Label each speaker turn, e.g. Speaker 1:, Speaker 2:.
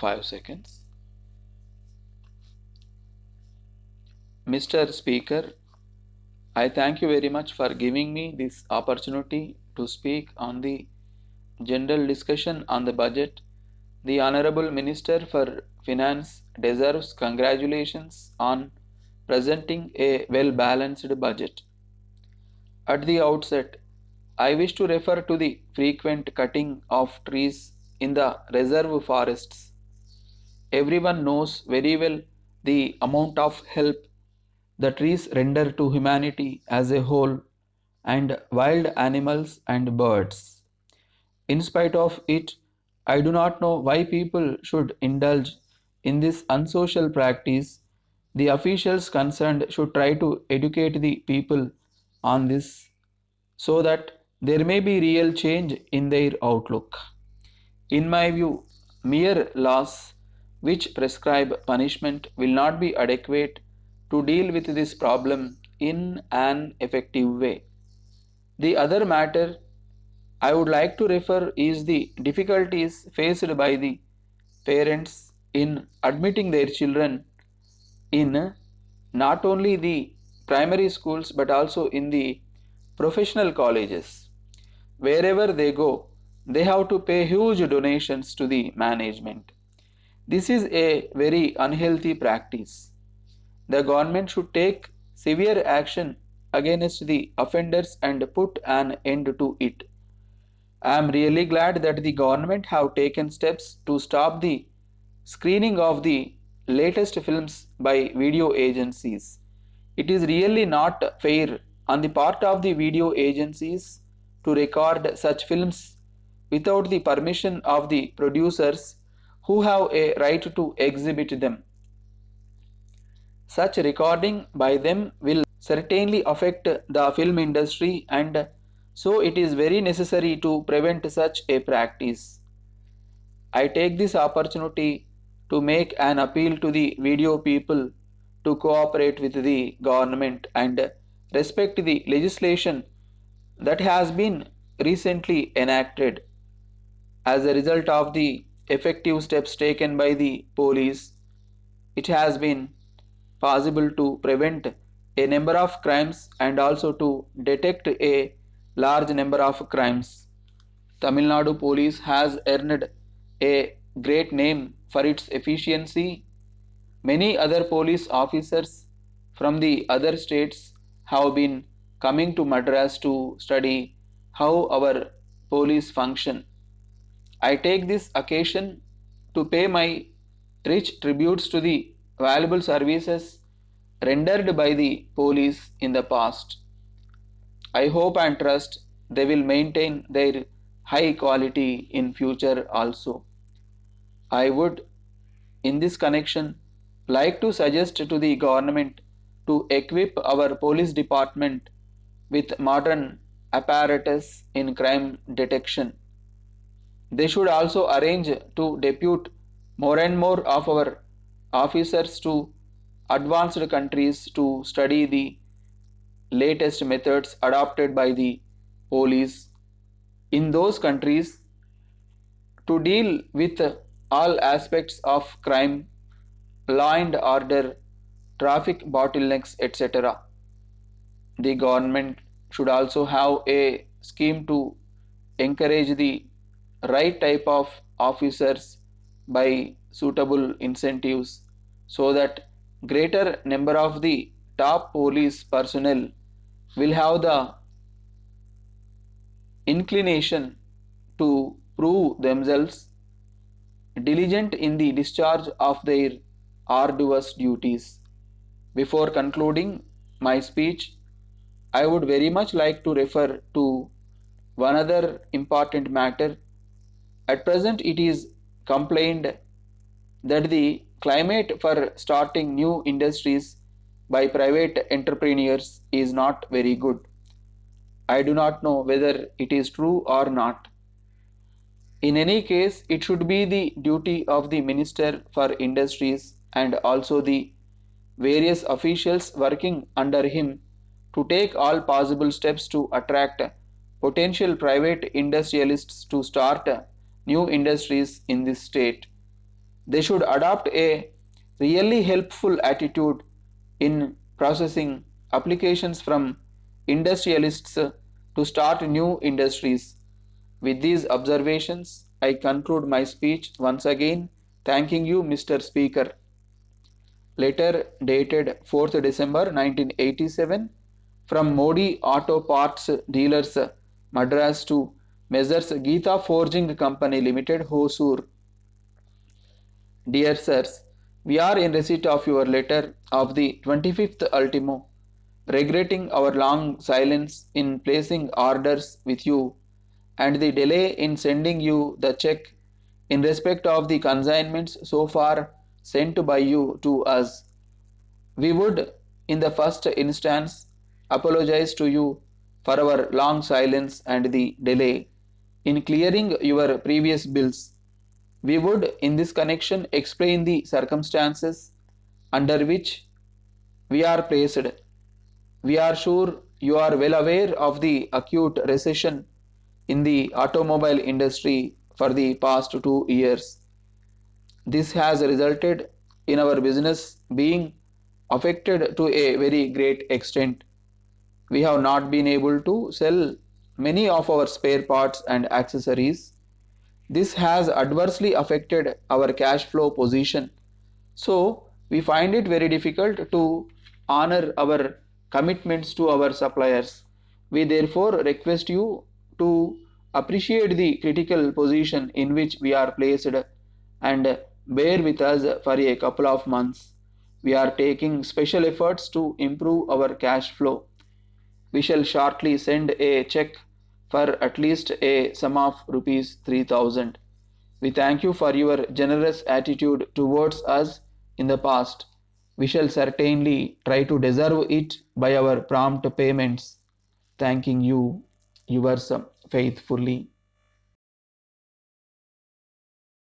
Speaker 1: 5 seconds. Mr. Speaker, I thank you very much for giving me this opportunity to speak on the general discussion on the budget. The Honorable Minister for Finance deserves congratulations on presenting a well balanced budget. At the outset, I wish to refer to the frequent cutting of trees in the reserve forests. Everyone knows very well the amount of help the trees render to humanity as a whole and wild animals and birds. In spite of it, I do not know why people should indulge in this unsocial practice. The officials concerned should try to educate the people on this so that there may be real change in their outlook. In my view, mere laws which prescribe punishment will not be adequate to deal with this problem in an effective way. The other matter I would like to refer is the difficulties faced by the parents in admitting their children in not only the primary schools but also in the professional colleges. Wherever they go, they have to pay huge donations to the management. This is a very unhealthy practice. The government should take severe action against the offenders and put an end to it. I am really glad that the government have taken steps to stop the screening of the latest films by video agencies. It is really not fair on the part of the video agencies to record such films without the permission of the producers who have a right to exhibit them. Such recording by them will certainly affect the film industry, and so it is very necessary to prevent such a practice. I take this opportunity to make an appeal to the video people to cooperate with the government and respect the legislation that has been recently enacted. As a result of the effective steps taken by the police, it has been possible to prevent a number of crimes and also to detect a large number of crimes. Tamil Nadu police has earned a great name for its efficiency. Many other police officers from the other states have been coming to Madras to study how our police function. I take this occasion to pay my rich tributes to the valuable services rendered by the police in the past. I hope and trust they will maintain their high quality in future also. I would in this connection like to suggest to the government to equip our police department with modern apparatus in crime detection. They should also arrange to depute more and more of our officers to advanced countries to study the latest methods adopted by the police in those countries to deal with all aspects of crime, law and order, traffic bottlenecks, etc. The government should also have a scheme to encourage the right type of officers by suitable incentives so that greater number of the top police personnel will have the inclination to prove themselves diligent in the discharge of their arduous duties. Before concluding my speech, I would very much like to refer to one other important matter. At present, it is complained that the climate for starting new industries by private entrepreneurs is not very good. I do not know whether it is true or not. In any case, it should be the duty of the Minister for Industries and also the various officials working under him to take all possible steps to attract potential private industrialists to start new industries in this state. They should adopt a really helpful attitude in processing applications from industrialists to start new industries. With these observations, I conclude my speech once again, thanking you, Mr. Speaker. Letter dated 4th December 1987 from Modi Auto Parts Dealers, Madras to Messrs. Geeta Forging Company Limited, Hosur. Dear sirs, we are in receipt of your letter of the 25th ultimo, regretting our long silence in placing orders with you and the delay in sending you the check in respect of the consignments so far sent by you to us. We would, in the first instance, apologize to you for our long silence and the delay in clearing your previous bills. We would, in this connection, explain the circumstances under which we are placed. We are sure you are well aware of the acute recession in the automobile industry for the past 2 years. This has resulted in our business being affected to a very great extent. We have not been able to sell many of our spare parts and accessories. This has adversely affected our cash flow position. So, we find it very difficult to honor our commitments to our suppliers. We therefore request you to appreciate the critical position in which we are placed and bear with us for a couple of months. We are taking special efforts to improve our cash flow. We shall shortly send a check for at least a sum of rupees 3000. We thank you for your generous attitude towards us in the past. We shall certainly try to deserve it by our prompt payments. Thanking you, yours faithfully.